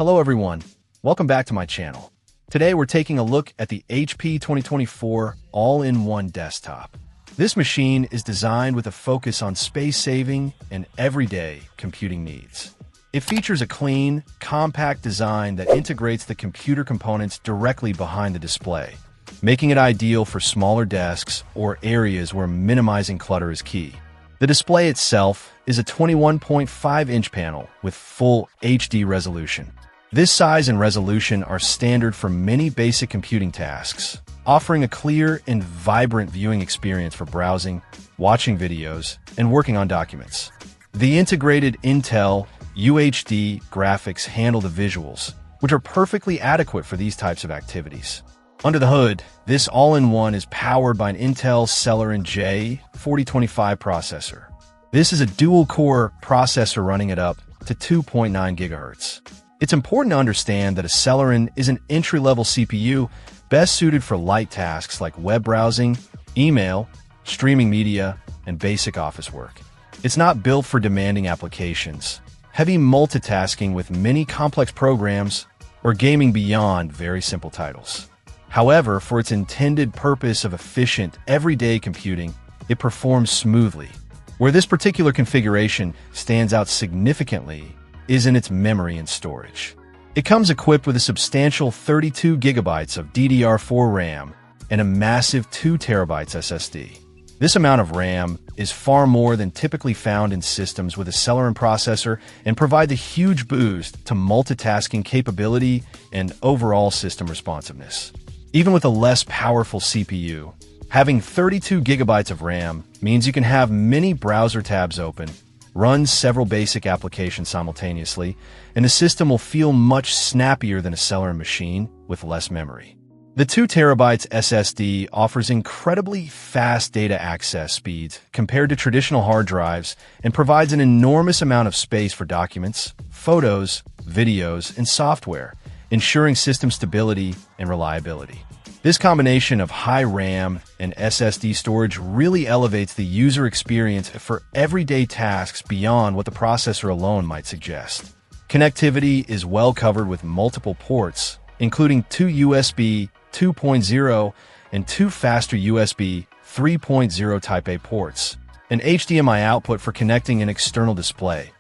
Hello everyone, welcome back to my channel. Today we're taking a look at the HP 2024 All-in-One Desktop. This machine is designed with a focus on space-saving and everyday computing needs. It features a clean, compact design that integrates the computer components directly behind the display, making it ideal for smaller desks or areas where minimizing clutter is key. The display itself is a 21.5-inch panel with full HD resolution. This size and resolution are standard for many basic computing tasks, offering a clear and vibrant viewing experience for browsing, watching videos, and working on documents. The integrated Intel UHD graphics handle the visuals, which are perfectly adequate for these types of activities. Under the hood, this all-in-one is powered by an Intel Celeron J4025 processor. This is a dual-core processor running it up to 2.9 GHz. It's important to understand that a Celeron is an entry-level CPU best suited for light tasks like web browsing, email, streaming media, and basic office work. It's not built for demanding applications, heavy multitasking with many complex programs, or gaming beyond very simple titles. However, for its intended purpose of efficient, everyday computing, it performs smoothly. Where this particular configuration stands out significantly is in its memory and storage. It comes equipped with a substantial 32 GB of DDR4 RAM and a massive 2 TB SSD. This amount of RAM is far more than typically found in systems with a Celeron processor and provides a huge boost to multitasking capability and overall system responsiveness. Even with a less powerful CPU, having 32 GB of RAM means you can have many browser tabs open, run several basic applications simultaneously, and the system will feel much snappier than a Celeron machine with less memory. The 2 TB SSD offers incredibly fast data access speeds compared to traditional hard drives and provides an enormous amount of space for documents, photos, videos, and software, ensuring system stability and reliability. This combination of high RAM and SSD storage really elevates the user experience for everyday tasks beyond what the processor alone might suggest. Connectivity is well covered with multiple ports, including 2 USB 2.0 and 2 faster USB 3.0 Type-A ports, an HDMI output for connecting an external display,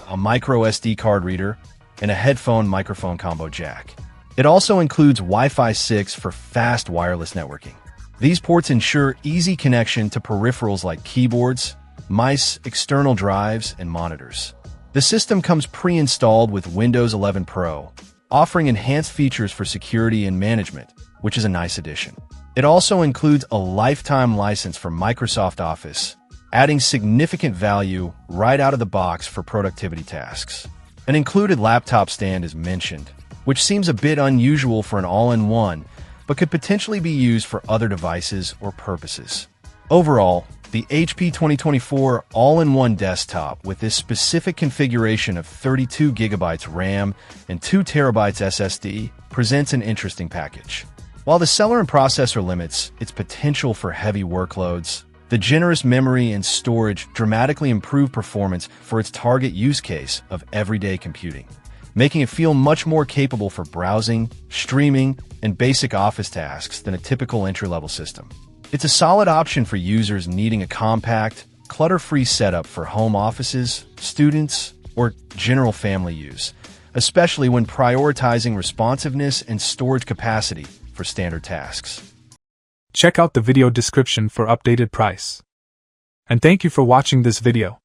a micro SD card reader, and a headphone microphone combo jack. It also includes Wi-Fi 6 for fast wireless networking. These ports ensure easy connection to peripherals like keyboards, mice, external drives, and monitors. The system comes pre-installed with Windows 11 Pro, offering enhanced features for security and management, which is a nice addition. It also includes a lifetime license for Microsoft Office, adding significant value right out of the box for productivity tasks. An included laptop stand is mentioned, which seems a bit unusual for an all-in-one, but could potentially be used for other devices or purposes. Overall, the HP 2024 All-in-One Desktop with this specific configuration of 32 GB RAM and 2 TB SSD presents an interesting package. While the Celeron processor limits its potential for heavy workloads, the generous memory and storage dramatically improve performance for its target use case of everyday computing, making it feel much more capable for browsing, streaming, and basic office tasks than a typical entry-level system. It's a solid option for users needing a compact, clutter-free setup for home offices, students, or general family use, especially when prioritizing responsiveness and storage capacity for standard tasks. Check out the video description for updated price. And thank you for watching this video.